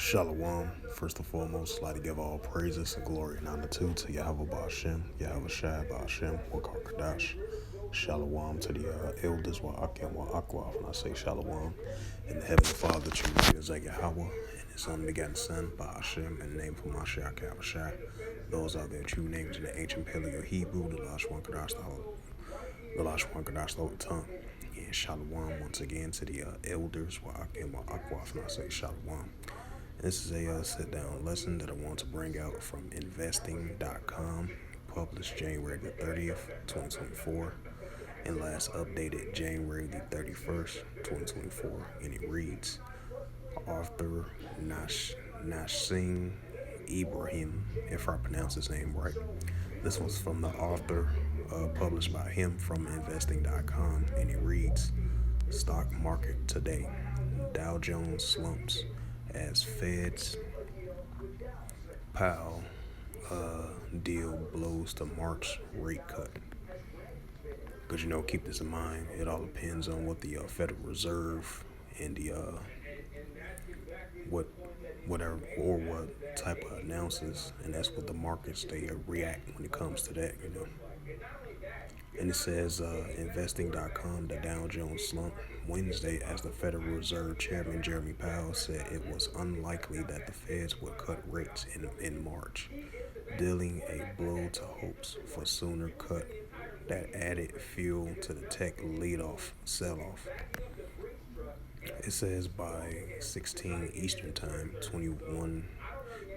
Shalom. First and foremost, I'd like to give all praises and glory and honor to Yahweh Ba'Shem, Yahweh Shai Ba'Shem, Wakar Kadash. Shalom to the elders, Wa'akim, Wa'akwa, when I say Shalom. And the Heavenly Father, true leaders like Yahweh, and His unbegotten Son, Ba'Shem, and the name for Mashiach Yahweh Shai. Those are their true names in the ancient Paleo Hebrew, the Lashwan Kadash, the Lashwan Kadash, the tongue. And Shalom once again to the elders, Wa'akim, Wa'akwa, when I say Shalom. This is a sit-down lesson that I want to bring out from investing.com, published January the 30th, 2024, and last updated January the 31st, 2024. And it reads, Arthur Nassim Ibrahim, if I pronounce his name right. This was from the author, published by him from investing.com, and it reads, Stock market today, Dow Jones slumps as Fed's Powell deal blows to March rate cut. Because keep this in mind, it all depends on what the Federal Reserve and the what type of announces, and that's what the markets they react when it comes to that. And it says investing.com, the Dow Jones slump Wednesday as the Federal Reserve Chairman Jeremy Powell said it was unlikely that the Feds would cut rates in March, dealing a blow to hopes for sooner cut that added fuel to the tech lead-off sell-off. It says by 16 Eastern Time, 21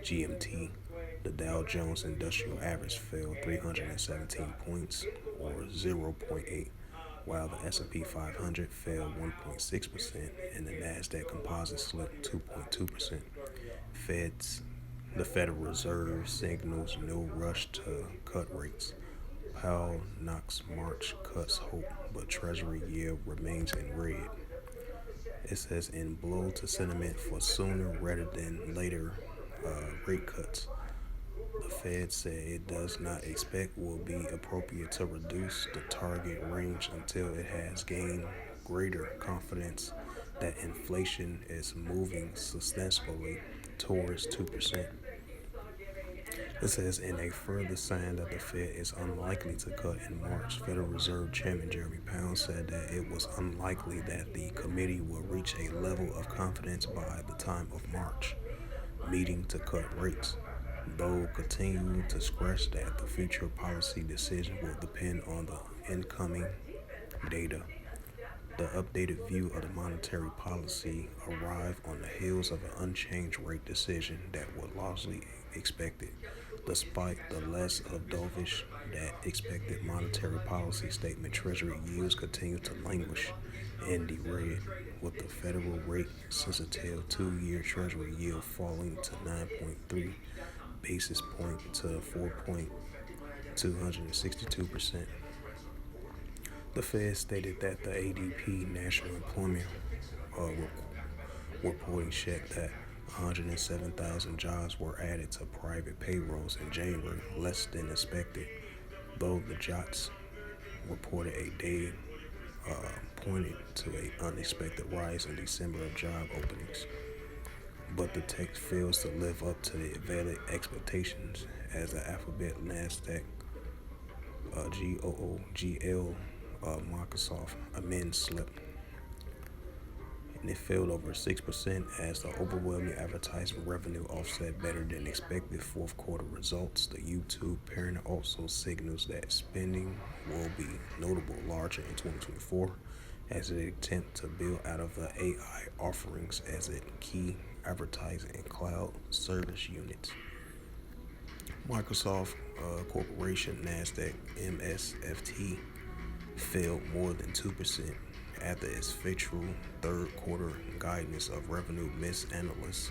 GMT, the Dow Jones Industrial Average fell 317 points, or 0.8, while the S&P 500 fell 1.6% and the Nasdaq Composite slipped 2.2%. The Federal Reserve signals no rush to cut rates. Powell knocks March cuts hope, but Treasury yield remains in red. It says in blow to sentiment for sooner rather than later rate cuts. The Fed said it does not expect will be appropriate to reduce the target range until it has gained greater confidence that inflation is moving substantially towards 2%. It says in a further sign that the Fed is unlikely to cut in March, Federal Reserve Chairman Jeremy Powell said that it was unlikely that the committee will reach a level of confidence by the time of March meeting to cut rates, though continue to stress that the future policy decision will depend on the incoming data. The updated view of the monetary policy arrived on the heels of an unchanged rate decision that was largely expected, despite the less of dovish than expected monetary policy statement. Treasury yields continue to languish in the red, with the federal rate sensitive 2-year Treasury yield falling to 9.3 basis point to 4.262%. The Fed stated that the ADP National Employment reporting checked that 107,000 jobs were added to private payrolls in January, less than expected, though the JOTS reported a day pointed to an unexpected rise in December of job openings. But the text fails to live up to the valid expectations as the Alphabet, Nasdaq, GOOGL, Microsoft amend slipped, and it fell over 6% as the overwhelming advertising revenue offset better than expected fourth quarter results. The YouTube parent also signals that spending will be notable larger in 2024 as it attempts to build out of the AI offerings as its key advertising and cloud service units. Microsoft Corporation, Nasdaq, MSFT, fell more than 2% after its fiscal third quarter guidance of revenue missed. Analysts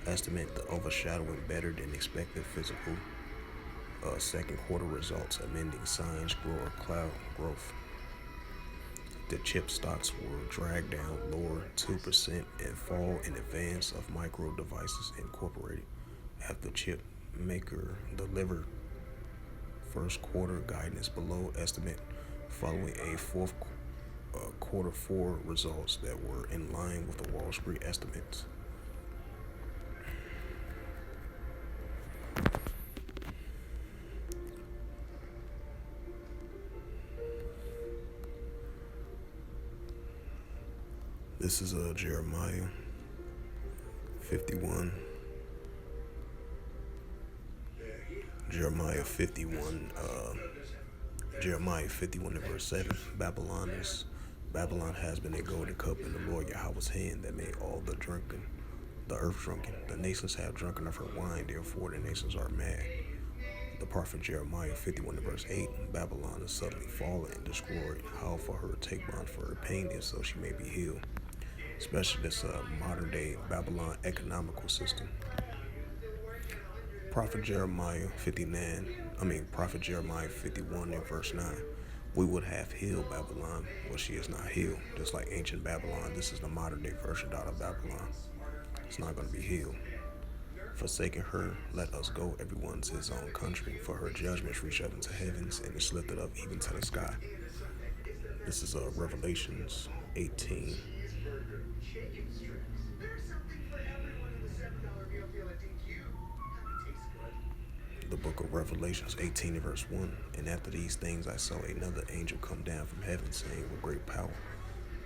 estimate the overshadowing better than expected fiscal second quarter results, amending signs grow cloud growth. The chip stocks were dragged down lower 2% and fall in advance of Micro Devices Incorporated after chip maker delivered first quarter guidance below estimate following a fourth quarter 4 results that were in line with the Wall Street estimates. This is Jeremiah 51. Jeremiah 51. Jeremiah 51 and verse 7. Babylon has been a golden cup in the Lord Yahweh's hand that made all the earth drunken. The nations have drunken of her wine, therefore the nations are mad. The prophet Jeremiah 51 and verse 8. Babylon is suddenly fallen and destroyed. How for her to take bond for her pain is so she may be healed. Especially this modern day Babylon economical system. Prophet Jeremiah 51 and verse 9. We would have healed Babylon, but she is not healed. Just like ancient Babylon, this is the modern day version of Babylon. It's not going to be healed. Forsaking her, let us go, everyone to his own country, for her judgments reach up into heavens and is lifted up even to the sky. This is Revelations 18. The book of Revelations 18 and verse 1. And after these things I saw another angel come down from heaven, saying with great power,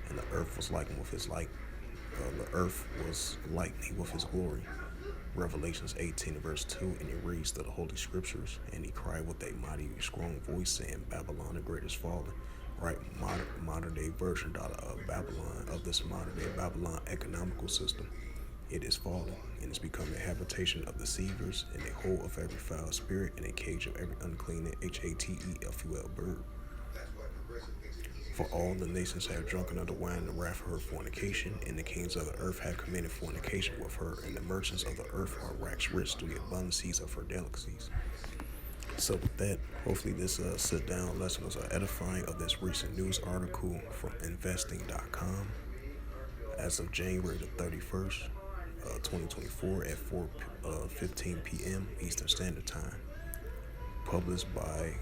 and the earth was lightened with his light. The earth was lightened with his glory. Revelations 18 and verse 2. And he reads to the holy scriptures, and he cried with a mighty strong voice, saying, Babylon the great is fallen. Right, modern day version of Babylon, of this modern day Babylon economical system. It is fallen, and is become a habitation of deceivers, and a hole of every foul spirit, and a cage of every unclean HATEFUL bird. For all the nations have drunken of the wine and the wrath of her fornication, and the kings of the earth have committed fornication with her, and the merchants of the earth are waxed rich through the abundancies of her delicacies. So with that, hopefully this sit-down lesson was edifying of this recent news article from investing.com as of January the 31st. 2024 at 4:15 p.m. Eastern Standard Time. Published by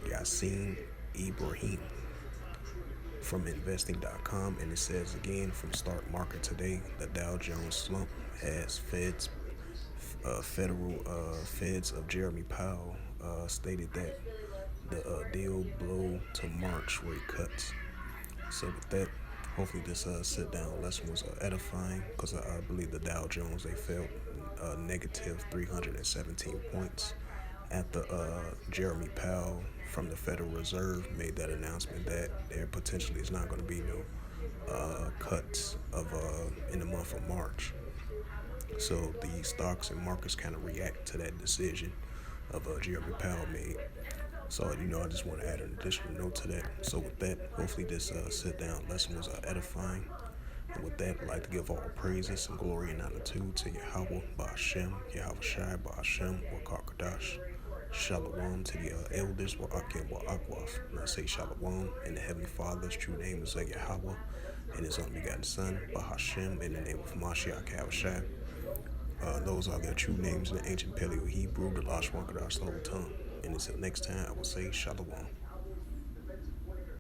Yassine Ibrahim from investing.com, and it says again from Start Market today, the Dow Jones slump as Feds of Jeremy Powell stated that the deal blow to March rate cuts. So with that, hopefully this sit-down lesson was edifying, because I believe the Dow Jones, they fell negative 317 points after Jeremy Powell from the Federal Reserve made that announcement that there potentially is not going to be no cuts in the month of March. So the stocks and markets kind of react to that decision of Jeremy Powell made. So, I just want to add an additional note to that. So with that, hopefully this sit-down lesson was edifying. And with that, I'd like to give all praises and glory and honor to Yahweh, Ba'ashem, Yahweh Shai, Ba'ashem, Wakakadash. Shalom to the elders, Wa'akim, Wa'akwaf. And I say Shalom in the Heavenly Father's true name is Yahweh, and his only begotten Son, Ba'ashem, in the name of Mashiach, Yahweh Shai. Those are their true names in the ancient Paleo Hebrew, the Lashwan Kadash, the whole tongue. And until next time, I will say Shalom.